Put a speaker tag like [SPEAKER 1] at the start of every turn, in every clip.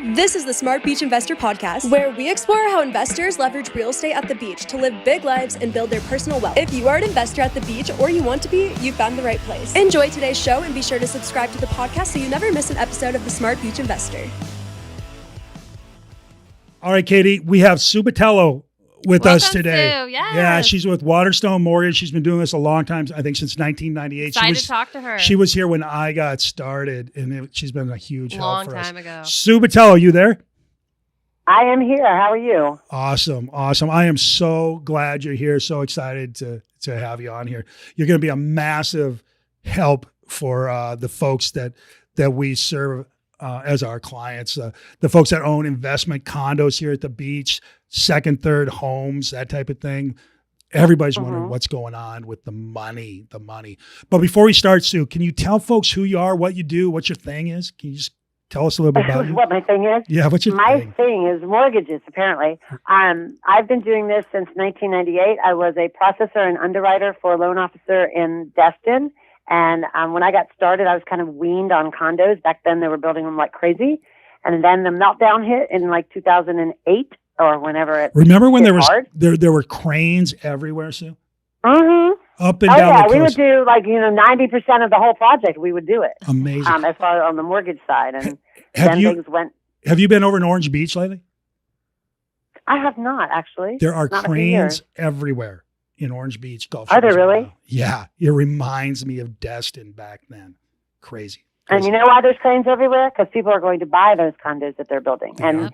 [SPEAKER 1] This is the Smart Beach Investor Podcast, where we explore how investors leverage real estate at the beach to live big lives and build their personal wealth. If you are an investor at the beach or you want to be, you found the right place. Enjoy today's show and be sure to subscribe to the podcast so you never miss an episode of the Smart Beach Investor.
[SPEAKER 2] All right, Katie, we have Sue Botelho with us today.
[SPEAKER 3] Sue, yes.
[SPEAKER 2] Yeah, she's with Waterstone Mortgage. She's been doing this a long time, I think since 1998.
[SPEAKER 3] Excited to talk to her.
[SPEAKER 2] She was here when I got started, and she's been a huge help for us.
[SPEAKER 3] Long time ago.
[SPEAKER 2] Sue Botelho, you there?
[SPEAKER 4] I am here. How are you?
[SPEAKER 2] Awesome. I am so glad you're here. So excited to have you on here. You're going to be a massive help for the folks that we serve as our clients, the folks that own investment condos here at the beach, second, third homes, that type of thing. Everybody's wondering what's going on with the money. But before we start, Sue, can you tell folks who you are, what you do, what your thing is? Can you just tell us a little bit about you?
[SPEAKER 4] What my thing is?
[SPEAKER 2] Yeah, what's your
[SPEAKER 4] my
[SPEAKER 2] thing?
[SPEAKER 4] thing is mortgages, apparently. I've been doing this since 1998. I was a processor and underwriter for a loan officer in Destin. And when I got started, I was kind of weaned on condos. Back then, they were building them like crazy. And then the meltdown hit in like 2008 or whenever it
[SPEAKER 2] Remember when
[SPEAKER 4] hit
[SPEAKER 2] there were cranes everywhere, Sue?
[SPEAKER 4] Mm-hmm.
[SPEAKER 2] Up and
[SPEAKER 4] Oh,
[SPEAKER 2] down
[SPEAKER 4] yeah.
[SPEAKER 2] the
[SPEAKER 4] We would
[SPEAKER 2] coast.
[SPEAKER 4] do 90% of the whole project. We would do it.
[SPEAKER 2] Amazing.
[SPEAKER 4] As far on the mortgage side. And
[SPEAKER 2] Have
[SPEAKER 4] then
[SPEAKER 2] you
[SPEAKER 4] things went.
[SPEAKER 2] have you been over in Orange Beach lately?
[SPEAKER 4] I have not, actually.
[SPEAKER 2] There are
[SPEAKER 4] Not a few
[SPEAKER 2] cranes
[SPEAKER 4] years.
[SPEAKER 2] everywhere in Orange Beach Gulf.
[SPEAKER 4] Are there
[SPEAKER 2] Shores
[SPEAKER 4] really?
[SPEAKER 2] now. Yeah, it reminds me of Destin back then. Crazy.
[SPEAKER 4] And you know why there's cranes everywhere? Because people are going to buy those condos that they're building. And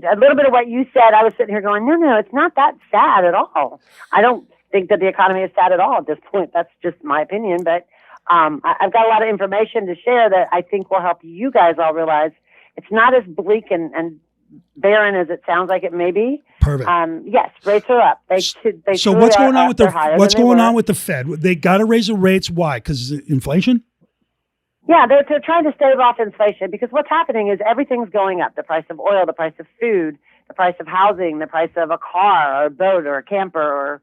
[SPEAKER 4] a little bit of what you said, I was sitting here going, no, it's not that sad at all. I don't think that the economy is sad at all at this point. That's just my opinion. But I've got a lot of information to share that I think will help you guys all realize it's not as bleak and barren as it sounds like it may be.
[SPEAKER 2] Perfect.
[SPEAKER 4] Yes, rates are up.
[SPEAKER 2] So what's going on with the Fed? They got to raise the rates. Why? Because inflation?
[SPEAKER 4] Yeah, they're trying to stave off inflation because what's happening is everything's going up. The price of oil, the price of food, the price of housing, the price of a car or a boat or a camper or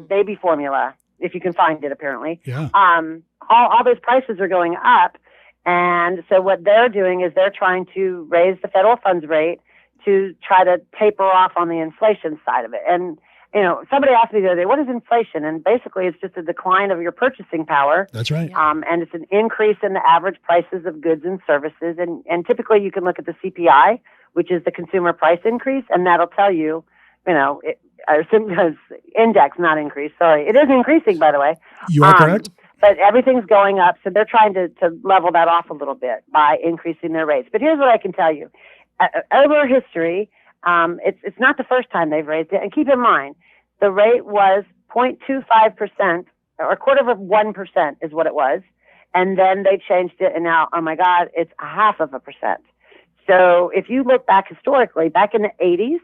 [SPEAKER 4] baby formula, if you can find it, apparently.
[SPEAKER 2] Yeah.
[SPEAKER 4] All those prices are going up. And so what they're doing is they're trying to raise the federal funds rate to try to taper off on the inflation side of it. And somebody asked me the other day, what is inflation? And basically, it's just a decline of your purchasing power.
[SPEAKER 2] That's right.
[SPEAKER 4] And it's an increase in the average prices of goods and services. And typically, you can look at the CPI, which is the consumer price increase, and that'll tell you, index, not increase. Sorry, it is increasing, by the way.
[SPEAKER 2] You are correct.
[SPEAKER 4] But everything's going up, so they're trying to level that off a little bit by increasing their rates. But here's what I can tell you: over history. It's not the first time they've raised it. And keep in mind, the rate was 0.25%, or a quarter of 1% is what it was. And then they changed it, and now, oh my God, it's 0.5%. So if you look back historically, back in the 80s,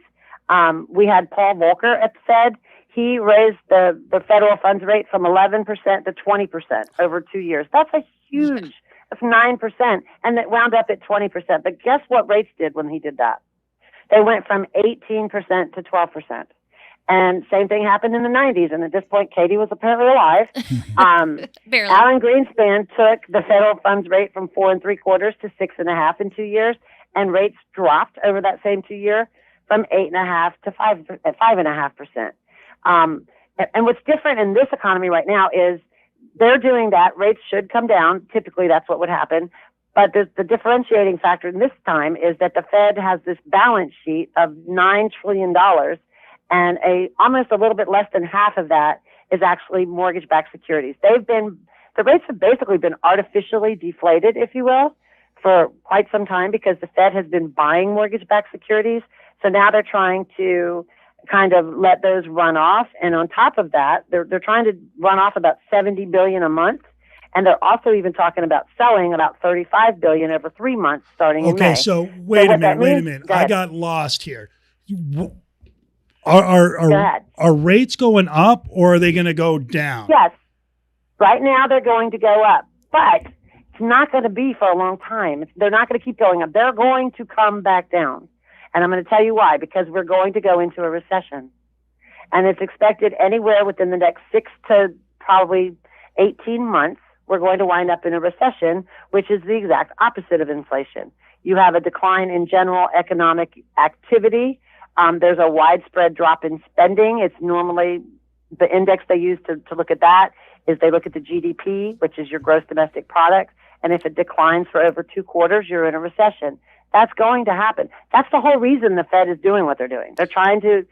[SPEAKER 4] we had Paul Volcker at the Fed. He raised the federal funds rate from 11% to 20% over 2 years. That's that's 9%. And it wound up at 20%. But guess what rates did when he did that? They went from 18% to 12%. And same thing happened in the 90s. And at this point, Katie was apparently alive.
[SPEAKER 3] Barely.
[SPEAKER 4] Alan Greenspan took the federal funds rate from 4.75% to 6.5% in 2 years. And rates dropped over that same 2 year from 8.5% to 5.5%. And what's different in this economy right now is they're doing that. Rates should come down. Typically, that's what would happen. But the differentiating factor in this time is that the Fed has this balance sheet of $9 trillion, and almost a little bit less than half of that is actually mortgage-backed securities. The rates have basically been artificially deflated, if you will, for quite some time because the Fed has been buying mortgage-backed securities. So now they're trying to kind of let those run off, and on top of that, they're trying to run off about $70 billion a month. And they're also even talking about selling about $35 billion over 3 months starting in May.
[SPEAKER 2] Okay, so wait a minute. I got lost here. Are rates going up or are they going to go down?
[SPEAKER 4] Yes. Right now they're going to go up, but it's not going to be for a long time. They're not going to keep going up. They're going to come back down. And I'm going to tell you why, because we're going to go into a recession. And it's expected anywhere within the next 6 to probably 18 months. we're going to wind up in a recession, which is the exact opposite of inflation. You have a decline in general economic activity. There's a widespread drop in spending. It's normally the index they use to look at that is they look at the GDP, which is your gross domestic product. And if it declines for over 2 quarters, you're in a recession. That's going to happen. That's the whole reason the Fed is doing what they're doing. They're trying to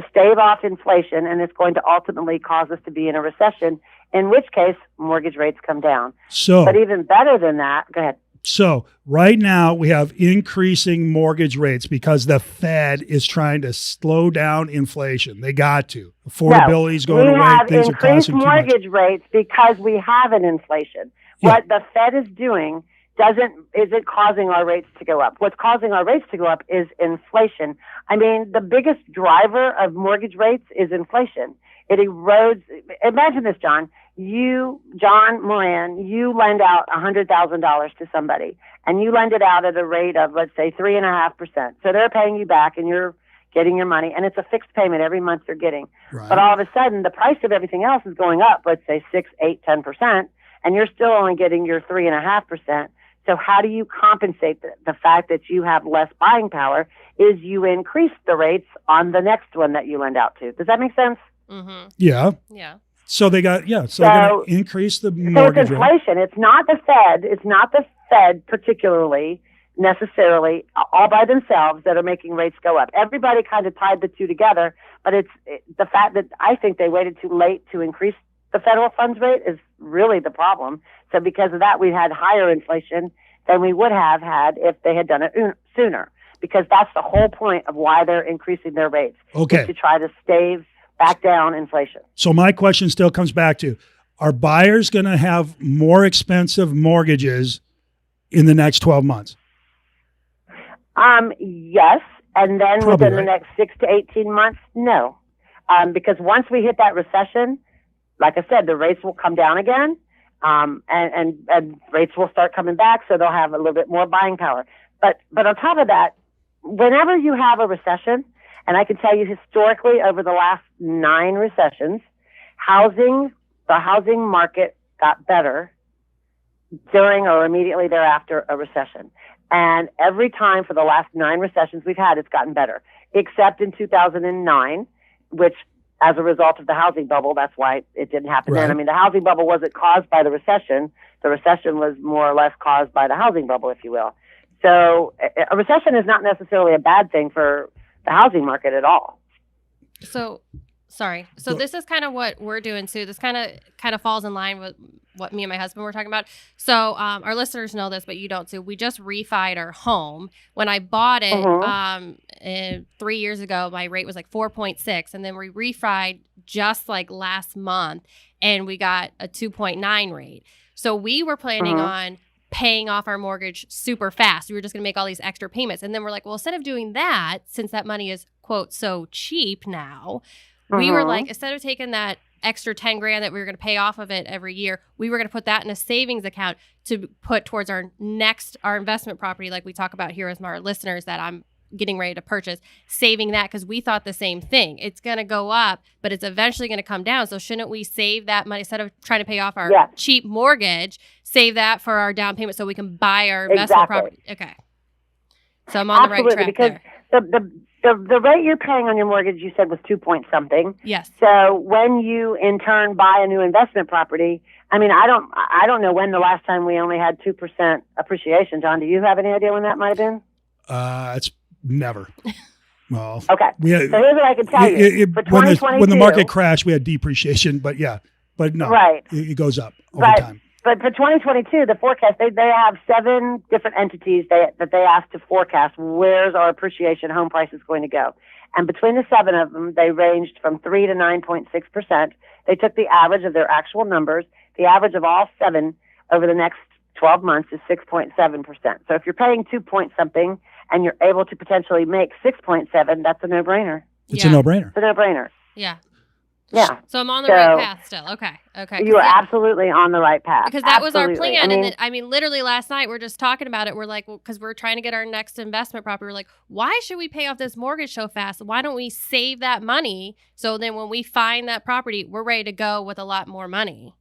[SPEAKER 4] stave off inflation, and it's going to ultimately cause us to be in a recession, in which case mortgage rates come down. But even better than that, go ahead.
[SPEAKER 2] So right now we have increasing mortgage rates because the Fed is trying to slow down inflation. They got to. Affordability is going away. Things are costing too much.
[SPEAKER 4] We have increased mortgage rates because we have an inflation.
[SPEAKER 2] Yeah.
[SPEAKER 4] What the Fed is doing isn't causing our rates to go up. What's causing our rates to go up is inflation. I mean, the biggest driver of mortgage rates is inflation. It erodes. Imagine this, John. John Moran, you lend out $100,000 to somebody, and you lend it out at a rate of, let's say, 3.5%. So they're paying you back, and you're getting your money, and it's a fixed payment every month you're getting.
[SPEAKER 2] Right.
[SPEAKER 4] But all of a sudden, the price of everything else is going up, let's say 6, 8, 10%, and you're still only getting your 3.5%. So how do you compensate the fact that you have less buying power is you increase the rates on the next one that you lend out to. Does that make sense?
[SPEAKER 3] Mm-hmm.
[SPEAKER 2] Yeah.
[SPEAKER 3] Yeah.
[SPEAKER 2] So they got, they're going to increase the mortgage
[SPEAKER 4] So it's inflation.
[SPEAKER 2] rate.
[SPEAKER 4] It's not the Fed. It's not the Fed particularly necessarily all by themselves that are making rates go up. Everybody kind of tied the two together, but it's the fact that I think they waited too late to increase the federal funds rate is really the problem. So because of that, we had higher inflation than we would have had if they had done it sooner, because that's the whole point of why they're increasing their rates.
[SPEAKER 2] Okay.
[SPEAKER 4] Is to try to stave back down inflation.
[SPEAKER 2] So my question still comes back to, are buyers going to have more expensive mortgages in the next 12 months?
[SPEAKER 4] Yes. And then
[SPEAKER 2] Probably,
[SPEAKER 4] within the
[SPEAKER 2] right?
[SPEAKER 4] next 6 to 18 months, no. Because once we hit that recession, like I said, the rates will come down again. And rates will start coming back, so they'll have a little bit more buying power. But on top of that, whenever you have a recession, and I can tell you historically over the last 9 recessions, the housing market got better during or immediately thereafter a recession. And every time for the last 9 recessions we've had, it's gotten better, except in 2009, which as a result of the housing bubble, that's why it didn't happen then. I mean, the housing bubble wasn't caused by the recession. The recession was more or less caused by the housing bubble, if you will. So a recession is not necessarily a bad thing for the housing market at all.
[SPEAKER 3] So, sorry. So this is kind of what we're doing, Sue. This kind of falls in line with what me and my husband were talking about. So our listeners know this, but you don't, Sue. We just refied our home. When I bought it 3 years ago, my rate was like 4.6. And then we refied just like last month, and we got a 2.9 rate. So we were planning on paying off our mortgage super fast. We were just going to make all these extra payments. And then we're like, well, instead of doing that, since that money is, quote, so cheap now, we were like, instead of taking that extra 10 grand that we were going to pay off of it every year, we were going to put that in a savings account to put towards our investment property, like we talk about here as our listeners that I'm getting ready to purchase, saving that because we thought the same thing. It's going to go up, but it's eventually going to come down. So shouldn't we save that money instead of trying to pay off our cheap mortgage, save that for our down payment so we can buy our investment property? Okay. So I'm on the right track
[SPEAKER 4] because
[SPEAKER 3] there.
[SPEAKER 4] The rate you're paying on your mortgage, you said, was 2 point something.
[SPEAKER 3] Yes.
[SPEAKER 4] So when you in turn buy a new investment property, I mean, I don't know when the last time we only had 2% appreciation. John, do you have any idea when that might have been?
[SPEAKER 2] It's never. Well,
[SPEAKER 4] okay. So here's what I can tell you. For 2022,
[SPEAKER 2] when the market crashed, we had depreciation, but no,
[SPEAKER 4] right.
[SPEAKER 2] It goes up over time.
[SPEAKER 4] But for 2022, the forecast, they have 7 different entities that they asked to forecast where's our appreciation home price is going to go. And between the 7 of them, they ranged from 3 to 9.6%. They took the average of their actual numbers. The average of all 7 over the next 12 months is 6.7%. So if you're paying 2 point something and you're able to potentially make 6.7, that's a no-brainer.
[SPEAKER 2] It's a no-brainer.
[SPEAKER 4] It's a no-brainer.
[SPEAKER 3] Yeah.
[SPEAKER 4] Yeah.
[SPEAKER 3] So I'm on the right path still. Okay.
[SPEAKER 4] You are absolutely on the right path.
[SPEAKER 3] Because that was our plan. I mean, literally last night, we're just talking about it. We're like, well, because we're trying to get our next investment property. We're like, why should we pay off this mortgage so fast? Why don't we save that money? So then when we find that property, we're ready to go with a lot more money.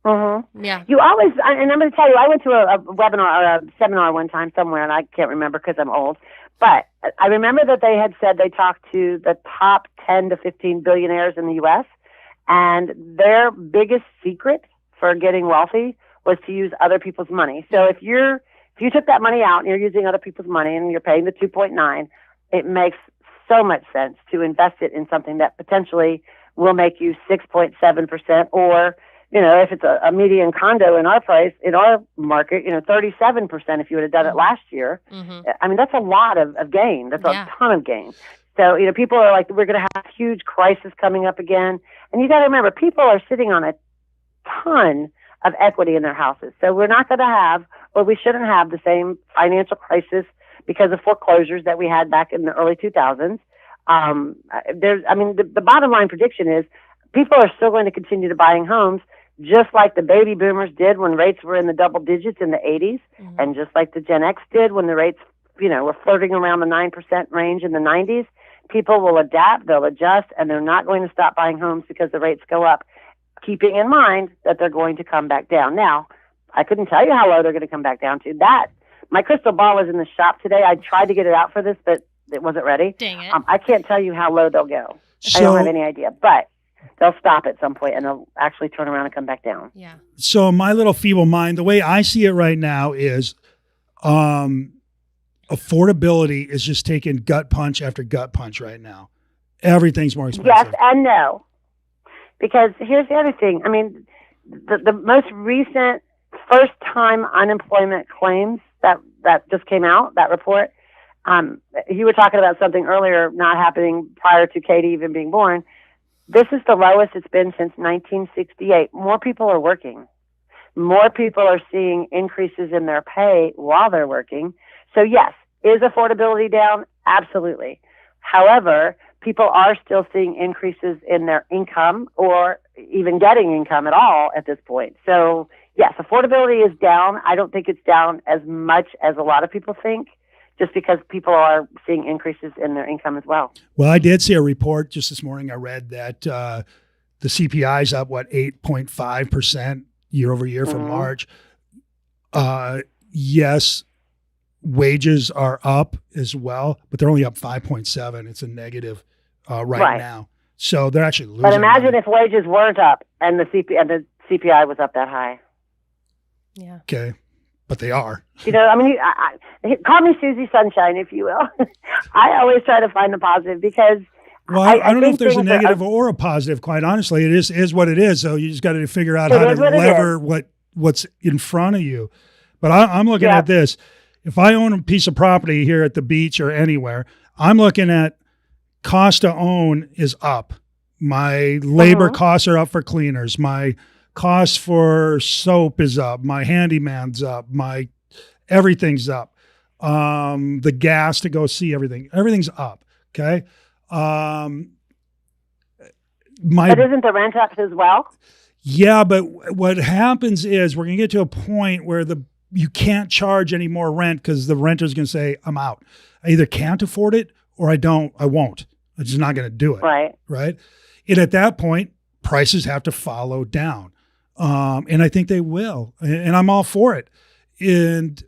[SPEAKER 3] Yeah.
[SPEAKER 4] You always, and I'm going to tell you, I went to a webinar or a seminar one time somewhere, and I can't remember because I'm old. But I remember that they had said they talked to the top 10 to 15 billionaires in the U.S., and their biggest secret for getting wealthy was to use other people's money. So if you took that money out and you're using other people's money and you're paying the 2.9, it makes so much sense to invest it in something that potentially will make you 6.7%, or, if it's a median condo in our place, in our market, 37% if you would have done it last year. I mean, that's a lot of gain. That's a ton of gain. So, people are like, we're going to have a huge crisis coming up again. And you got to remember, people are sitting on a ton of equity in their houses. So we're not going to have, or we shouldn't have, the same financial crisis because of foreclosures that we had back in the early 2000s. The bottom line prediction is people are still going to continue to buying homes, just like the baby boomers did when rates were in the double digits in the 80s, and just like the Gen X did when the rates, were flirting around the 9% range in the 90s. People will adapt, they'll adjust, and they're not going to stop buying homes because the rates go up, keeping in mind that they're going to come back down. Now, I couldn't tell you how low they're going to come back down to. My crystal ball was in the shop today. I tried to get it out for this, but it wasn't ready.
[SPEAKER 3] Dang it.
[SPEAKER 4] I can't tell you how low they'll go.
[SPEAKER 2] So,
[SPEAKER 4] I don't have any idea, but they'll stop at some point and they'll actually turn around and come back down.
[SPEAKER 3] Yeah.
[SPEAKER 2] So my little feeble mind, the way I see it right now is affordability is just taking gut punch after gut punch right now. Everything's more expensive.
[SPEAKER 4] Yes and no. Because here's the other thing. I mean, the most recent first-time unemployment claims that just came out, that report, you were talking about something earlier not happening prior to Katie even being born. This is the lowest it's been since 1968. More people are working. More people are seeing increases in their pay while they're working. So yes, is affordability down? Absolutely. However, people are still seeing increases in their income or even getting income at all at this point. So yes, affordability is down. I don't think it's down as much as a lot of people think, just because people are seeing increases in their income as well.
[SPEAKER 2] Well, I did see a report just this morning. I read that the CPI is up, 8.5% year over year for March. Yes, wages are up as well, but they're only up 5.7. It's a negative right now. So they're actually losing.
[SPEAKER 4] But imagine
[SPEAKER 2] money.
[SPEAKER 4] if wages weren't up and the CPI was up that high.
[SPEAKER 3] Yeah.
[SPEAKER 2] Okay. But they are.
[SPEAKER 4] Call me Susie Sunshine, if you will. I always try to find the positive because.
[SPEAKER 2] Well, I don't know if there's a negative or a positive. Quite honestly, it is what it is. So you just got to figure out how to lever what's in front of you. But I'm looking at this. If I own a piece of property here at the beach or anywhere, I'm looking at cost to own is up. My labor costs are up for cleaners. My cost for soap is up. My handyman's up. My everything's up. The gas to go see everything's up. Okay.
[SPEAKER 4] But isn't the rent up as well?
[SPEAKER 2] Yeah, but what happens is we're going to get to a point where you can't charge any more rent because the renter's going to say, I'm out. I either can't afford it or I won't. I'm just not going to do it. Right. And at that point, prices have to follow down. And I think they will. And I'm all for it. And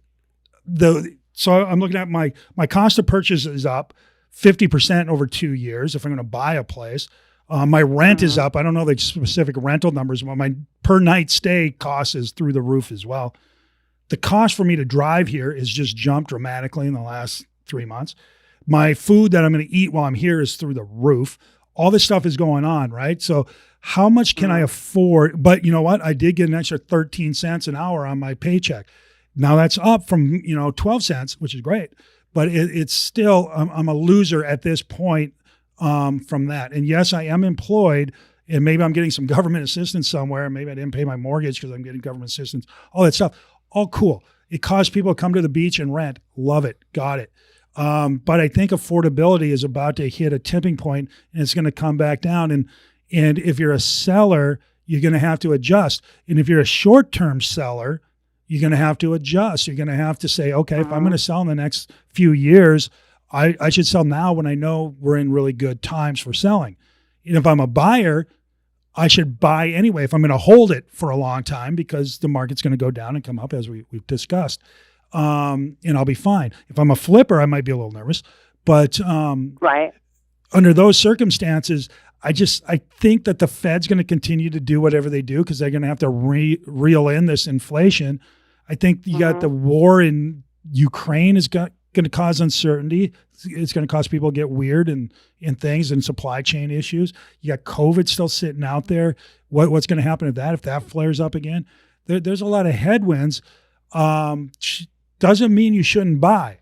[SPEAKER 2] so I'm looking at my cost of purchase is up 50% over 2 years if I'm going to buy a place. My rent is up. I don't know the specific rental numbers, but my per night stay cost is through the roof as well. The cost for me to drive here has just jumped dramatically in the last 3 months. My food that I'm going to eat while I'm here is through the roof. All this stuff is going on, right? So how much can I afford? But you know what? I did get an extra 13 cents an hour on my paycheck. Now that's up from, 12 cents, which is great. But it's still, I'm a loser at this point from that. And yes, I am employed, and maybe I'm getting some government assistance somewhere. Maybe I didn't pay my mortgage because I'm getting government assistance. All that stuff, all cool. It caused people to come to the beach and rent. Love it. Got it. But I think affordability is about to hit a tipping point, and it's going to come back down. And if you're a seller, you're going to have to adjust. And if you're a short-term seller, you're going to have to adjust. You're going to have to say, okay, if I'm going to sell in the next few years, I should sell now when I know we're in really good times for selling. And if I'm a buyer, I should buy anyway if I'm going to hold it for a long time, because the market's going to go down and come up as we've discussed. And I'll be fine. If I'm a flipper, I might be a little nervous, but
[SPEAKER 4] Right.
[SPEAKER 2] under those circumstances, I think that the Fed's going to continue to do whatever they do, because they're going to have to reel in this inflation. I think you got the war in Ukraine is going to cause uncertainty. It's going to cause people to get weird and things, and supply chain issues. You got COVID still sitting out there. What's going to happen if that flares up again? There's a lot of headwinds. Doesn't mean you shouldn't buy.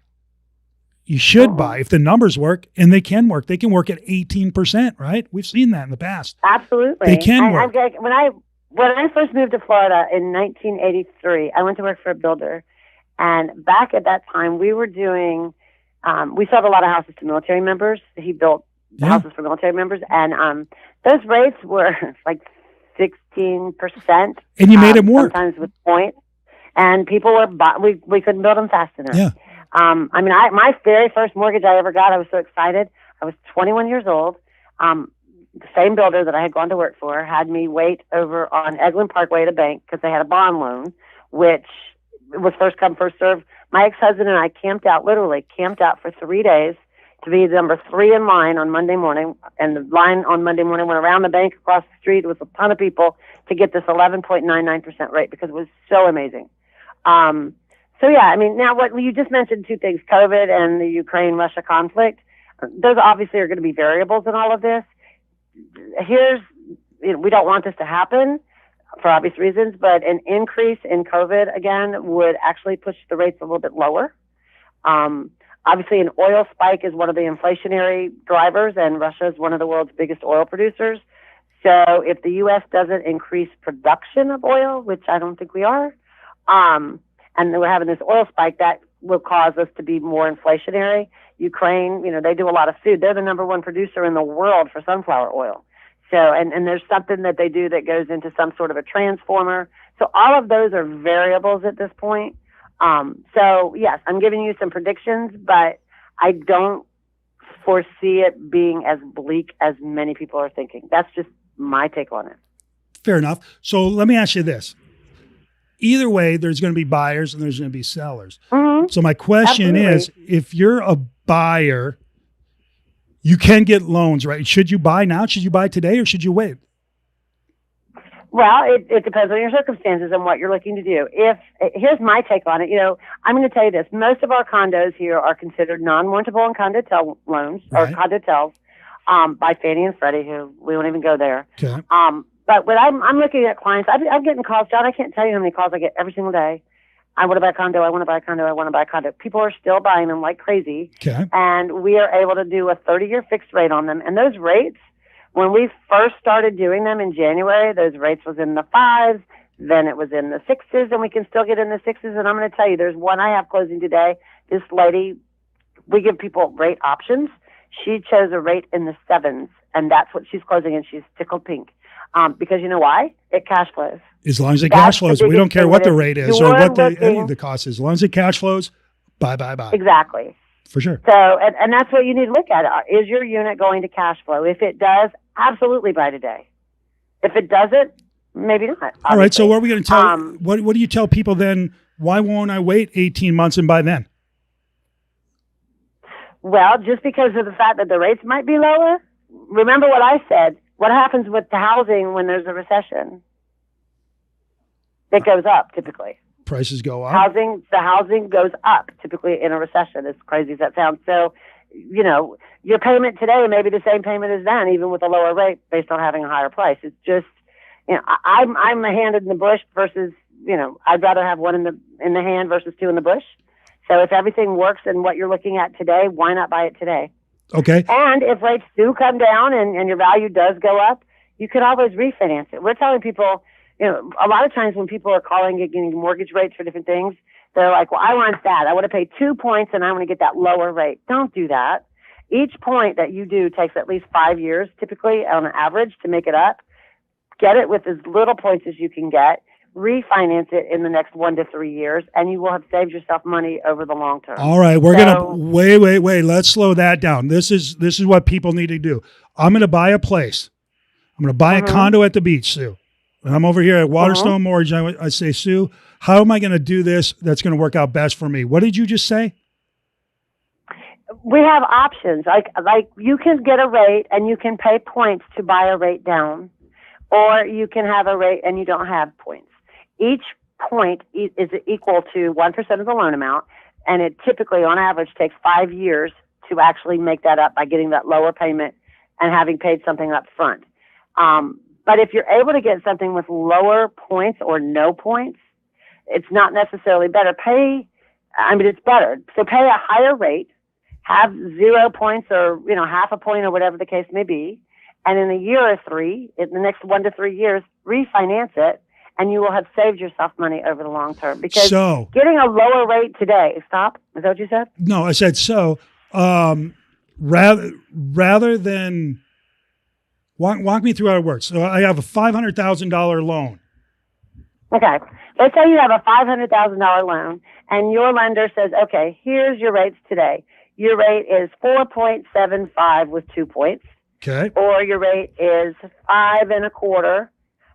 [SPEAKER 2] You should buy if the numbers work, and they can work. They can work at 18%, right? We've seen that in the past.
[SPEAKER 4] Absolutely.
[SPEAKER 2] They can work.
[SPEAKER 4] When I first moved to Florida in 1983, I went to work for a builder. And back at that time, we were doing, we sold a lot of houses to military members. He built houses for military members. And those rates were like 16%.
[SPEAKER 2] And you made them work.
[SPEAKER 4] Sometimes with points. And people were, we couldn't build them fast enough.
[SPEAKER 2] Yeah.
[SPEAKER 4] My very first mortgage I ever got, I was so excited. I was 21 years old. The same builder that I had gone to work for had me wait over on Eglin Parkway at a bank because they had a bond loan, which was first come, first serve. My ex-husband and I literally camped out for 3 days to be number 3 in line on Monday morning. And the line on Monday morning went around the bank across the street with a ton of people to get this 11.99% rate because it was so amazing. Now what you just mentioned, 2 things, COVID and the Ukraine-Russia conflict. Those obviously are going to be variables in all of this. We don't want this to happen for obvious reasons, but an increase in COVID again would actually push the rates a little bit lower. Obviously an oil spike is one of the inflationary drivers, and Russia is one of the world's biggest oil producers. So if the U.S. doesn't increase production of oil, which I don't think we are, and we're having this oil spike, that will cause us to be more inflationary. Ukraine, they do a lot of food. They're the number 1 producer in the world for sunflower oil. So, and there's something that they do that goes into some sort of a transformer. So all of those are variables at this point. So yes, I'm giving you some predictions, but I don't foresee it being as bleak as many people are thinking. That's just my take on it.
[SPEAKER 2] Fair enough. So let me ask you this. Either way, there's going to be buyers and there's going to be sellers. Mm-hmm. So my question is, if you're a buyer, you can get loans, right? Should you buy now? Should you buy today, or should you wait?
[SPEAKER 4] Well, it depends on your circumstances and what you're looking to do. Here's my take on it. I'm going to tell you this. Most of our condos here are considered non-mortgagable and condotel loans, or condotels, by Fannie and Freddie, who we won't even go there.
[SPEAKER 2] Okay.
[SPEAKER 4] But when I'm looking at clients, I'm getting calls, John, I can't tell you how many calls I get every single day. I want to buy a condo. I want to buy a condo. I want to buy a condo. People are still buying them like crazy.
[SPEAKER 2] Okay.
[SPEAKER 4] And we are able to do a 30-year fixed rate on them. And those rates, when we first started doing them in January, those rates was in the 5s, then it was in the 6s, and we can still get in the 6s. And I'm going to tell you, there's one I have closing today. This lady, we give people rate options. She chose a rate in the 7s, and that's what she's closing, and she's tickled pink. Because you know why? It cash flows.
[SPEAKER 2] As long as it cash flows, we don't care what the rate is or what any of the cost is. As long as it cash flows, buy.
[SPEAKER 4] Exactly.
[SPEAKER 2] For sure.
[SPEAKER 4] So, and that's what you need to look at. Is your unit going to cash flow? If it does, absolutely buy today. If it doesn't, maybe not. Obviously.
[SPEAKER 2] All right. So what are we going to tell? What do you tell people then? Why won't I wait 18 months and buy then?
[SPEAKER 4] Well, just because of the fact that the rates might be lower. Remember what I said. What happens with the housing when there's a recession? It goes up typically.
[SPEAKER 2] Prices go up.
[SPEAKER 4] The housing goes up typically in a recession, as crazy as that sounds. So, your payment today may be the same payment as then, even with a lower rate based on having a higher price. It's just, I'm a hand in the bush versus, I'd rather have one in the hand versus 2 in the bush. So if everything works in what you're looking at today, why not buy it today?
[SPEAKER 2] Okay.
[SPEAKER 4] And if rates do come down and your value does go up, you can always refinance it. We're telling people, a lot of times when people are calling and getting mortgage rates for different things, they're like, well, I want that. I want to pay 2 points and I want to get that lower rate. Don't do that. Each point that you do takes at least 5 years, typically on average, to make it up. Get it with as little points as you can get. Refinance it in the next 1 to 3 years, and you will have saved yourself money over the long term.
[SPEAKER 2] All right, we're gonna wait. Let's slow that down. This is what people need to do. I'm gonna buy a place. I'm going to buy a condo at the beach, Sue. And I'm over here at Waterstone Mortgage. I say, Sue, how am I going to do this that's going to work out best for me? What did you just say?
[SPEAKER 4] We have options. Like you can get a rate and you can pay points to buy a rate down, or you can have a rate and you don't have points. Each point is equal to 1% of the loan amount, and it typically, on average, takes 5 years to actually make that up by getting that lower payment and having paid something up front. But if you're able to get something with lower points or no points, it's not necessarily better. It's better. So pay a higher rate, have 0 points or, half a point or whatever the case may be. And in a year or three, in the next 1 to 3 years, refinance it, and you will have saved yourself money over the long term. Because getting a lower rate today, is that what you said?
[SPEAKER 2] No, I said rather than walk me through how it works. So I have a $500,000 loan. Okay.
[SPEAKER 4] Let's say you have a $500,000 loan, and your lender says, okay, here's your rates today. Your rate is 4.75 with 2 points.
[SPEAKER 2] Okay.
[SPEAKER 4] Or your rate is 5.25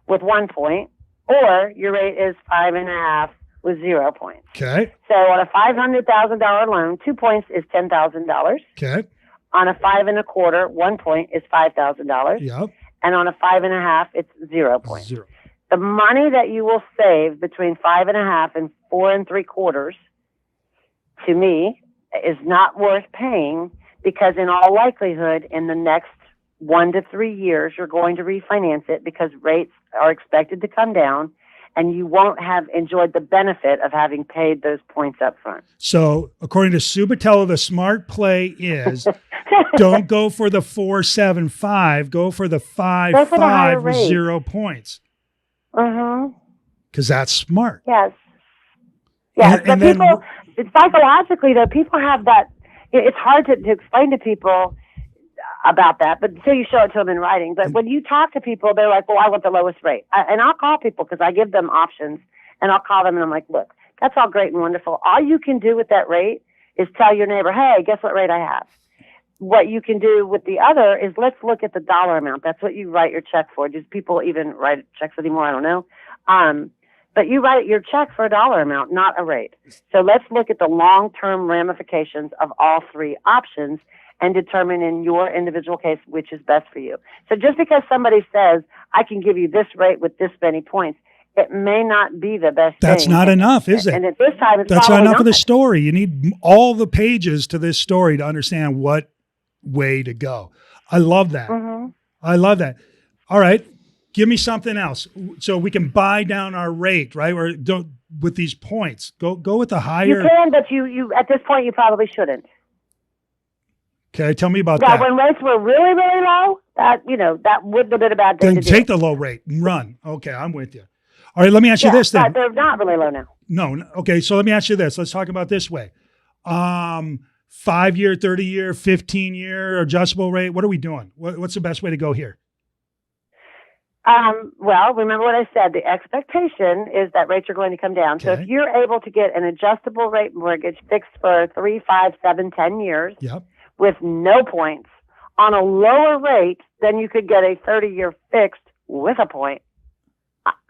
[SPEAKER 4] with 1 point. Or your rate is 5.5 with 0 points.
[SPEAKER 2] Okay.
[SPEAKER 4] So on a $500,000 loan, 2 points is $10,000.
[SPEAKER 2] Okay.
[SPEAKER 4] On a 5.25, 1 point is $5,000.
[SPEAKER 2] Yep.
[SPEAKER 4] And on a 5.5, it's 0 points.
[SPEAKER 2] 0.
[SPEAKER 4] The money that you will save between 5.5 and 4.75, to me, is not worth paying, because in all likelihood, in the next 1 to 3 years, you're going to refinance it because rates are expected to come down, and you won't have enjoyed the benefit of having paid those points up front.
[SPEAKER 2] So according to Sue Botelho, the smart play is don't go for the 4.75, go for the 5.5 with 0 points. Because that's smart.
[SPEAKER 4] Yes. Yes. But people, psychologically, though, people have that. It's hard to explain to people about that, but until you show it to them in writing. But when you talk to people, they're like, well, I want the lowest rate. And I'll call people because I give them options, and I'll call them and I'm like, look, that's all great and wonderful. All you can do with that rate is tell your neighbor, hey, guess what rate I have? What you can do with the other is let's look at the dollar amount. That's what you write your check for. Do people even write checks anymore? I don't know. But you write your check for a dollar amount, not a rate. So let's look at the long-term ramifications of all three options and determine in your individual case which is best for you. So just because somebody says, I can give you this rate with this many points, it may not be the best
[SPEAKER 2] That's
[SPEAKER 4] thing.
[SPEAKER 2] not enough, is it?
[SPEAKER 4] And at this time, it's
[SPEAKER 2] That's not enough
[SPEAKER 4] not.
[SPEAKER 2] of the story. You need all the pages to this story to understand what way to go. I love that. I love that. All right. Give me something else. So we can buy down our rate, right? Or don't with these points. Go with the higher.
[SPEAKER 4] You can, but you at this point, you probably shouldn't.
[SPEAKER 2] Okay, tell me about that.
[SPEAKER 4] When rates were really, really low, that wouldn't have been a bad thing
[SPEAKER 2] Then
[SPEAKER 4] to do.
[SPEAKER 2] take the low rate and run. Okay, I'm with you. All right, let me ask you this then.
[SPEAKER 4] But they're not really low now.
[SPEAKER 2] No. Okay, so let me ask you this. Let's talk about this way. 5-year, 30-year, 15-year adjustable rate. What are we doing? What's the best way to go here?
[SPEAKER 4] Well, remember what I said. The expectation is that rates are going to come down.
[SPEAKER 2] Okay.
[SPEAKER 4] So if you're able to get an adjustable rate mortgage fixed for 3, 5, 7, 10 years with no points on a lower rate, then you could get a 30-year fixed with a point.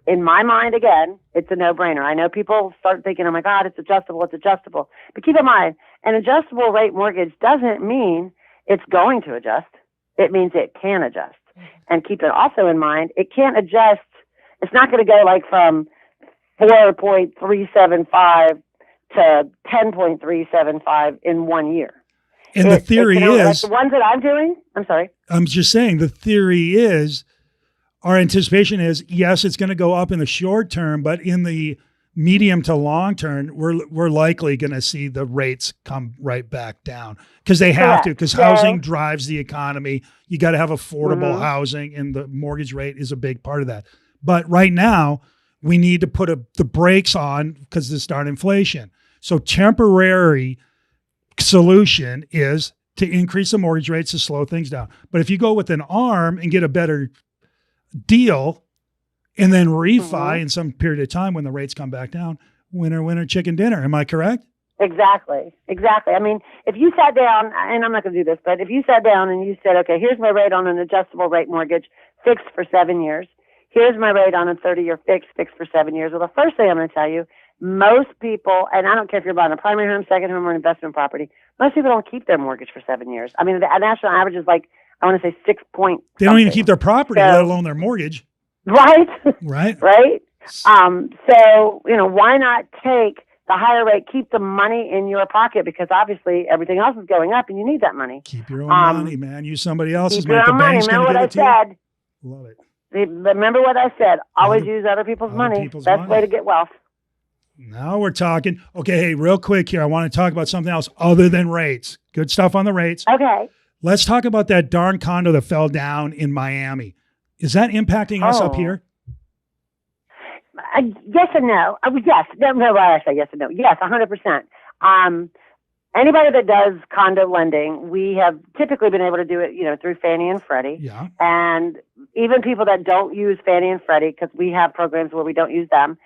[SPEAKER 4] In my mind, again, it's a no-brainer. I know people start thinking, oh, my God, it's adjustable. But keep in mind, an adjustable rate mortgage doesn't mean it's going to adjust. It means it can adjust. And keep it also in mind, it can't adjust. It's not going to go like from 4.375 to 10.375 in 1 year.
[SPEAKER 2] And the theory is,
[SPEAKER 4] like the ones that I'm doing, I'm sorry.
[SPEAKER 2] I'm just saying, the theory is, our anticipation is, yes, it's going to go up in the short term, but in the medium to long term, we're likely going to see the rates come right back down because they have to, because housing drives the economy. You got to have affordable housing, and the mortgage rate is a big part of that. But right now, we need to put the brakes on because of the start inflation. So temporary solution is to increase the mortgage rates to slow things down. But if you go with an ARM and get a better deal and then refi in some period of time when the rates come back down, winner, chicken dinner. Am I correct?
[SPEAKER 4] Exactly. I mean, if you sat down, and I'm not going to do this, but if you sat down and you said, okay, here's my rate on an adjustable rate mortgage, fixed for 7 years. Here's my rate on a 30-year fixed for 7 years. Well, the first thing I'm going to tell you, most people, and I don't care if you're buying a primary home, second home, or an investment property, most people don't keep their mortgage for 7 years. I mean, the national average is like, I want to say 6 point.
[SPEAKER 2] They don't even keep their property, let alone their mortgage.
[SPEAKER 4] Right.
[SPEAKER 2] Right.
[SPEAKER 4] Right. So, why not take the higher rate, keep the money in your pocket, because obviously everything else is going up and you need that money.
[SPEAKER 2] Keep your own money, man. Use somebody else's money.
[SPEAKER 4] The bank's going to give it to you.
[SPEAKER 2] Love it.
[SPEAKER 4] Remember what I said. Always use other people's money. Best way to get wealth.
[SPEAKER 2] Now we're talking. Okay, hey, real quick here. I want to talk about something else other than rates. Good stuff on the rates.
[SPEAKER 4] Okay.
[SPEAKER 2] Let's talk about that darn condo that fell down in Miami. Is that impacting us up here?
[SPEAKER 4] Yes and no. Yes. No, why I say yes and no. Yes, 100%. Anybody that does condo lending, we have typically been able to do it, through Fannie and Freddie.
[SPEAKER 2] Yeah.
[SPEAKER 4] And even people that don't use Fannie and Freddie, because we have programs where we don't use them,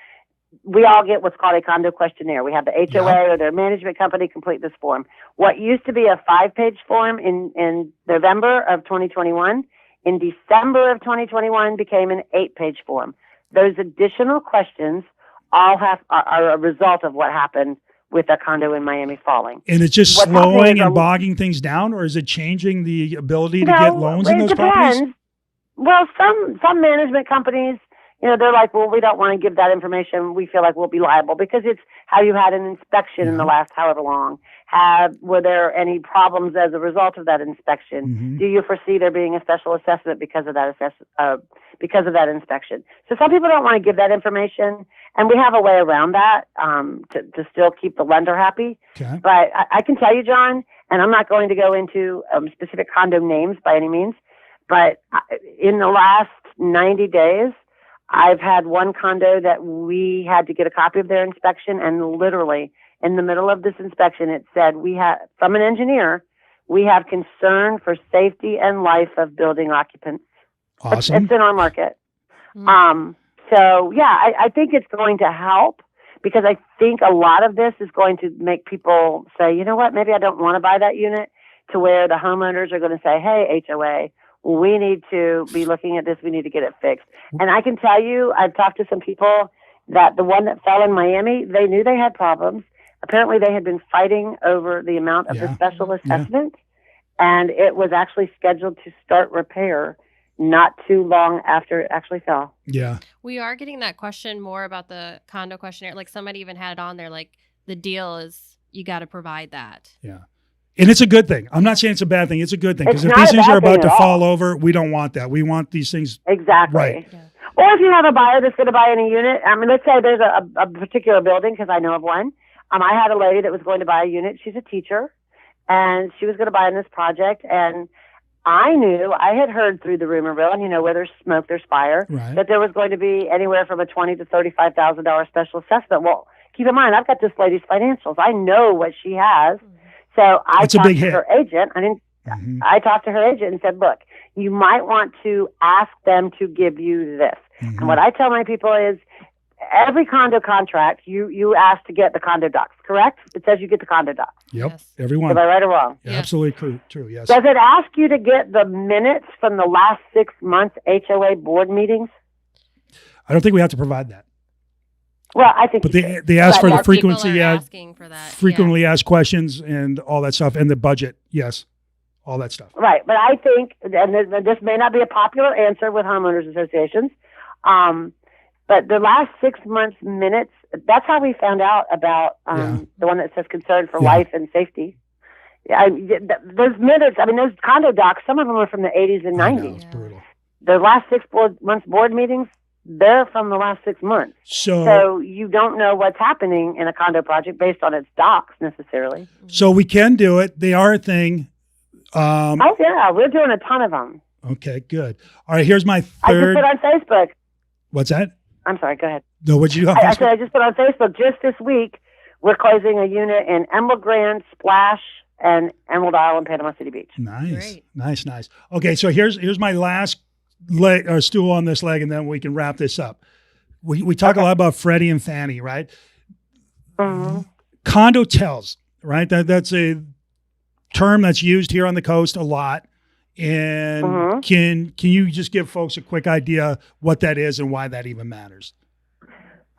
[SPEAKER 4] we all get what's called a condo questionnaire. We have the HOA or their management company complete this form. What used to be a 5-page form in November of 2021, in December of 2021 became an 8-page form. Those additional questions all are a result of what happened with a condo in Miami falling.
[SPEAKER 2] And it's just slowing and bogging things down, or is it changing the ability to get loans in those properties?
[SPEAKER 4] Well, some management companies, they're like, well, we don't want to give that information. We feel like we'll be liable because it's how you had an inspection in the last however long. Were there any problems as a result of that inspection? Mm-hmm. Do you foresee there being a special assessment because of that inspection? So some people don't want to give that information, and we have a way around that to still keep the lender happy. Okay. But I can tell you, John, and I'm not going to go into specific condo names by any means, but in the last 90 days, I've had one condo that we had to get a copy of their inspection, and literally in the middle of this inspection, it said, from an engineer, we have concern for safety and life of building occupants.
[SPEAKER 2] Awesome.
[SPEAKER 4] It's in our market. Mm-hmm. So yeah, I think it's going to help, because I think a lot of this is going to make people say, you know what, maybe I don't want to buy that unit, to where the homeowners are going to say, hey, HOA, we need to be looking at this. We need to get it fixed. And I can tell you, I've talked to some people that the one that fell in Miami, they knew they had problems. Apparently they had been fighting over the amount of the special assessment, and it was actually scheduled to start repair not too long after it actually fell.
[SPEAKER 2] Yeah.
[SPEAKER 3] We are getting that question more about the condo questionnaire. Like somebody even had it on there, like the deal is you got to provide that.
[SPEAKER 2] Yeah. And it's a good thing. I'm not saying it's a bad thing. It's a good thing, because if these things are about to fall over, we don't want that. We want these things.
[SPEAKER 4] Exactly.
[SPEAKER 2] Right.
[SPEAKER 3] Yeah.
[SPEAKER 4] Or if you have a buyer that's going to buy any unit, I mean, let's say there's a particular building, because I know of one. I had a lady that was going to buy a unit. She's a teacher, and she was going to buy in this project. And I had heard through the rumor mill, and where there's smoke, there's fire, that there was going to be anywhere from a $20,000 to $35,000 special assessment. Well, keep in mind, I've got this lady's financials. I know what she has. So I talked to her agent. I talked to her agent and said, look, you might want to ask them to give you this. Mm-hmm. And what I tell my people is, every condo contract, you ask to get the condo docs, correct? It says you get the condo docs.
[SPEAKER 2] Yep, yes. Everyone.
[SPEAKER 4] Am I right or wrong?
[SPEAKER 2] Yeah. Absolutely true, yes.
[SPEAKER 4] Does it ask you to get the minutes from the last 6 months HOA board meetings?
[SPEAKER 2] I don't think we have to provide that.
[SPEAKER 4] Well, I think,
[SPEAKER 2] but they ask for the frequency,
[SPEAKER 3] asking for that.
[SPEAKER 2] Frequently asked questions and all that stuff, and the budget, yes, all that stuff.
[SPEAKER 4] Right, but I think, and this may not be a popular answer with homeowners associations, but the last 6 months minutes, that's how we found out about the one that says concern for life and safety. Those minutes, those condo docs, some of them are from the 80s and 90s.
[SPEAKER 2] It's brutal.
[SPEAKER 4] The last 6 months board meetings, they're from the last 6 months. So you don't know what's happening in a condo project based on its docs necessarily.
[SPEAKER 2] So we can do it. They are a thing.
[SPEAKER 4] Oh, yeah. We're doing a ton of them.
[SPEAKER 2] Okay, good. All right, here's my third.
[SPEAKER 4] I just put on Facebook.
[SPEAKER 2] What'd that?
[SPEAKER 4] I'm sorry, go ahead.
[SPEAKER 2] No, what'd you do on Facebook?
[SPEAKER 4] I said I just put on Facebook just this week, we're closing a unit in Emerald Grand, Splash, and Emerald Isle in Panama City Beach.
[SPEAKER 2] Nice. Great. Nice. Okay, so here's my last leg or stool on this leg, and then we can wrap this up. We talk a lot about Freddie and Fannie, right?
[SPEAKER 4] Mm-hmm.
[SPEAKER 2] Condotels, right? That's a term that's used here on the coast a lot. And can you just give folks a quick idea what that is and why that even matters?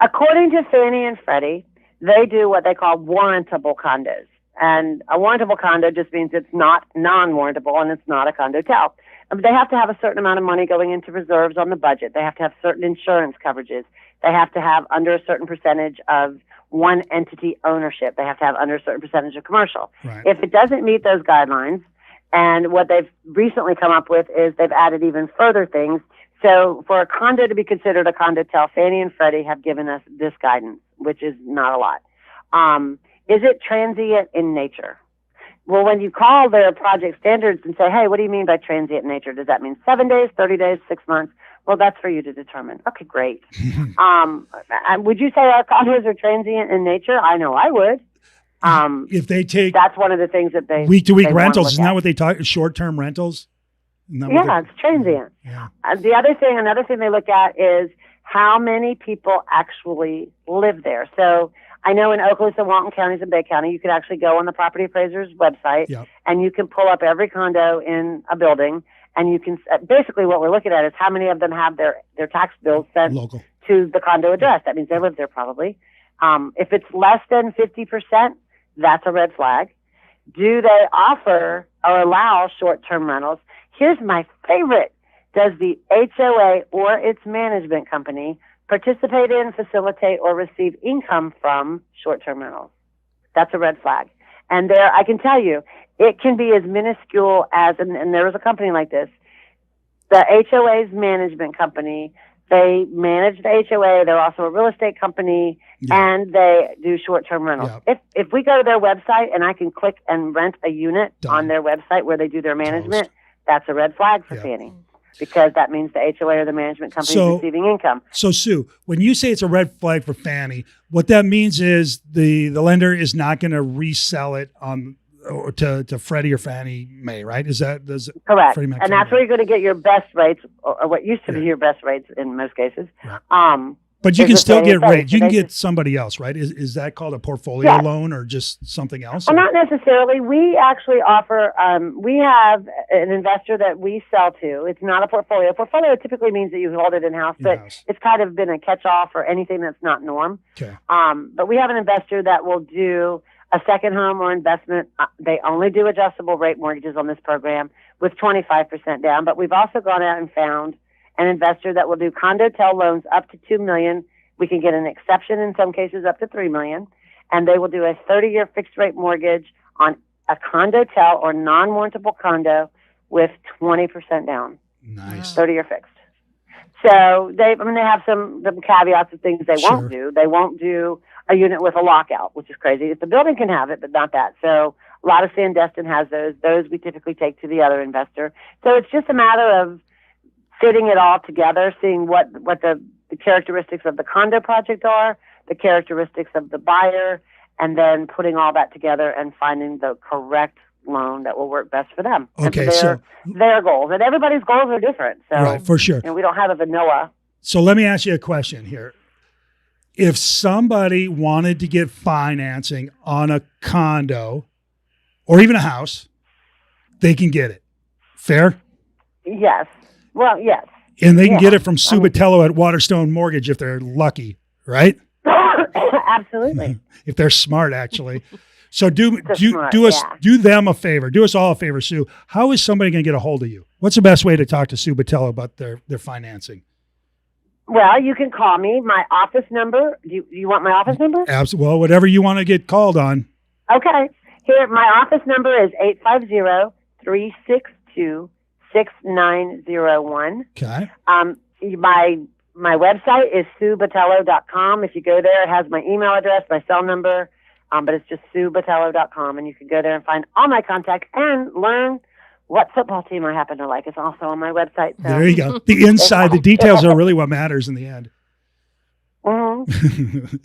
[SPEAKER 4] According to Fannie and Freddie, they do what they call warrantable condos. And a warrantable condo just means it's not non-warrantable and it's not a condotel. They have to have a certain amount of money going into reserves on the budget. They have to have certain insurance coverages. They have to have under a certain percentage of one entity ownership. They have to have under a certain percentage of commercial.
[SPEAKER 2] Right.
[SPEAKER 4] If it doesn't meet those guidelines, and what they've recently come up with is they've added even further things. So for a condo to be considered a condotel, Fannie and Freddie have given us this guidance, which is not a lot. Is it transient in nature? Well, when you call their project standards and say, hey, what do you mean by transient in nature? Does that mean 7 days, 30 days, 6 months? Well, that's for you to determine. Okay, great. Would you say our condos are transient in nature? I know I would.
[SPEAKER 2] If they take,
[SPEAKER 4] that's one of the things that they
[SPEAKER 2] week-to-week rentals, isn't that what they talk? Short-term rentals?
[SPEAKER 4] Yeah, it's transient.
[SPEAKER 2] Yeah.
[SPEAKER 4] Another thing they look at is how many people actually live there. So I know in Okaloosa, Walton counties, and Bay County, you could actually go on the property appraiser's website, and you can pull up every condo in a building, and you can basically what we're looking at is how many of them have their tax bills sent
[SPEAKER 2] local
[SPEAKER 4] to the condo address. That means they live there probably. If it's less than 50%, that's a red flag. Do they offer or allow short-term rentals? Here's my favorite. Does the HOA or its management company participate in, facilitate, or receive income from short-term rentals? That's a red flag. And there, I can tell you, it can be as minuscule as, and there was a company like this, the HOA's management company. They manage the HOA. They're also a real estate company, and they do short-term rentals. If we go to their website and I can click and rent a unit on their website where they do their management, that's a red flag for Fannie, because that means the HOA or the management company is receiving income.
[SPEAKER 2] So, Sue, when you say it's a red flag for Fannie, what that means is the lender is not going to resell it or to Freddie or Fannie Mae, right?
[SPEAKER 4] Correct? And that's where you're going to get your best rates, or what used to be your best rates in most cases.
[SPEAKER 2] Right. But you can still get rates. You can get somebody else, right? Is that called a portfolio loan or just something else?
[SPEAKER 4] Well, not necessarily. We actually offer, we have an investor that we sell to. It's not a portfolio. Portfolio typically means that you hold it in-house, but it's kind of been a catch-all for anything that's not norm.
[SPEAKER 2] Okay.
[SPEAKER 4] But we have an investor that will do a second home or investment. They only do adjustable rate mortgages on this program with 25% down. But we've also gone out and found an investor that will do condotel loans up to $2 million. We can get an exception in some cases up to $3 million. And they will do a 30-year fixed rate mortgage on a condotel or non-warrantable condo with 20% down.
[SPEAKER 2] Nice.
[SPEAKER 4] 30-year fixed. So they have some caveats of things they won't do. They won't do a unit with a lockout, which is crazy. If the building can have it, but not that. So a lot of Sandestin has those. Those we typically take to the other investor. So it's just a matter of fitting it all together, seeing what the characteristics of the condo project are, the characteristics of the buyer, and then putting all that together and finding the correct loan that will work best for them.
[SPEAKER 2] Okay,
[SPEAKER 4] and their goals. And everybody's goals are different. So,
[SPEAKER 2] right, for sure.
[SPEAKER 4] We don't have a vanilla.
[SPEAKER 2] So let me ask you a question here. If somebody wanted to get financing on a condo or even a house, they can get it. Fair?
[SPEAKER 4] Yes. Well, yes.
[SPEAKER 2] And they can get it from Sue Botelho at Waterstone Mortgage if they're lucky, right?
[SPEAKER 4] Absolutely.
[SPEAKER 2] If they're smart, actually. So do them a favor. Do us all a favor, Sue. How is somebody going to get a hold of you? What's the best way to talk to Sue Botelho about their financing?
[SPEAKER 4] Well, you can call me. My office number. Do you want my office number?
[SPEAKER 2] Absolutely. Well, whatever you want to get called on.
[SPEAKER 4] Okay. Here, my office number is 850-362-6901.
[SPEAKER 2] Okay.
[SPEAKER 4] My website is suebotelho.com. If you go there, it has my email address, my cell number, but it's just suebotelho.com, and you can go there and find all my contacts and learn what football team I happen to like. It's also on my website. So.
[SPEAKER 2] There you go. The inside, the details are really what matters in the end.
[SPEAKER 4] Mm-hmm.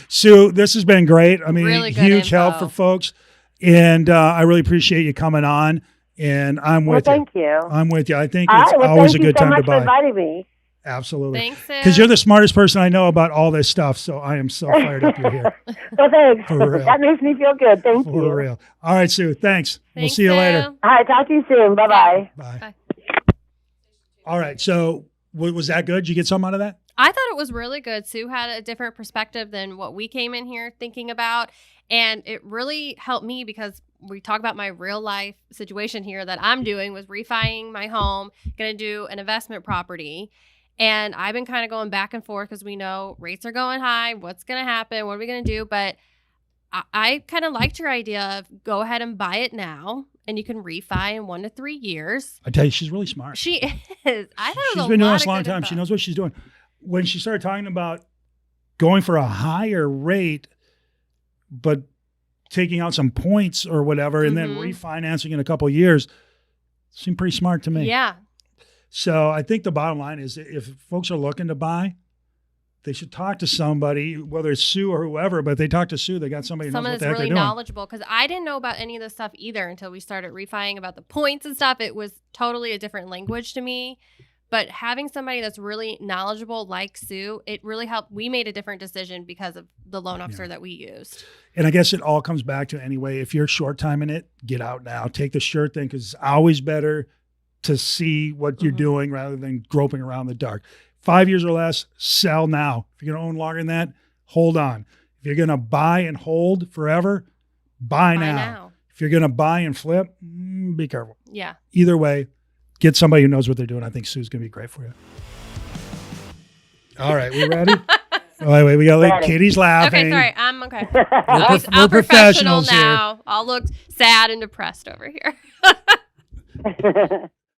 [SPEAKER 2] Sue, this has been great. I mean,
[SPEAKER 3] really
[SPEAKER 2] huge help for folks. And I really appreciate you coming on. And I'm with you.
[SPEAKER 4] Thank you.
[SPEAKER 2] I'm with you. I think it's always a good time to buy.
[SPEAKER 4] Thank you so much for inviting me.
[SPEAKER 2] Absolutely.
[SPEAKER 3] Thanks, Sue.
[SPEAKER 2] Because you're the smartest person I know about all this stuff. So I am so fired up you're here.
[SPEAKER 4] Well, thanks.
[SPEAKER 2] For real.
[SPEAKER 4] That makes me feel good. Thank you.
[SPEAKER 2] For real. All right, Sue. Thanks. We'll
[SPEAKER 3] Thanks,
[SPEAKER 2] see you
[SPEAKER 3] Sue.
[SPEAKER 2] later.
[SPEAKER 4] All right. Talk to you soon. Bye-bye.
[SPEAKER 2] Bye.
[SPEAKER 3] Bye.
[SPEAKER 2] All right. So was that good? Did you get something out of that?
[SPEAKER 3] I thought it was really good. Sue had a different perspective than what we came in here thinking about. And it really helped me because we talk about my real life situation here that I'm doing with refining my home, going to do an investment property. And I've been kind of going back and forth because we know rates are going high. What's going to happen? What are we going to do? But I kind of liked your idea of go ahead and buy it now. And you can refi in 1 to 3 years.
[SPEAKER 2] I tell you, she's really smart.
[SPEAKER 3] She is. I thought it was
[SPEAKER 2] She's been doing this a
[SPEAKER 3] lot
[SPEAKER 2] long
[SPEAKER 3] of good
[SPEAKER 2] time.
[SPEAKER 3] info.
[SPEAKER 2] She knows what she's doing. When she started talking about going for a higher rate, but taking out some points or whatever, and then refinancing in a couple of years, seemed pretty smart to me.
[SPEAKER 3] Yeah.
[SPEAKER 2] So I think the bottom line is if folks are looking to buy, they should talk to somebody, whether it's Sue or whoever, but if they talk to Sue, they got somebody who knows
[SPEAKER 3] Someone
[SPEAKER 2] what
[SPEAKER 3] that's
[SPEAKER 2] the heck
[SPEAKER 3] really
[SPEAKER 2] they're doing.
[SPEAKER 3] knowledgeable, because I didn't know about any of this stuff either until we started refining about the points and stuff. It was totally a different language to me. But having somebody that's really knowledgeable like Sue, it really helped. We made a different decision because of the loan officer that we used.
[SPEAKER 2] And I guess it all comes back to anyway, if you're short timing it, get out now. Take the sure thing because it's always better to see what you're doing rather than groping around in the dark. 5 years or less, sell now. If you're going to own longer than that, hold on. If you're going to buy and hold forever, buy now. If you're going to buy and flip, be careful.
[SPEAKER 3] Yeah.
[SPEAKER 2] Either way, get somebody who knows what they're doing. I think Sue's going to be great for you. All right, we ready? Wait, we got like Katie's laughing.
[SPEAKER 3] Okay, sorry. I'm okay.
[SPEAKER 2] We're
[SPEAKER 3] I'm professional
[SPEAKER 2] professionals here.
[SPEAKER 3] now. I'll look sad and depressed over here.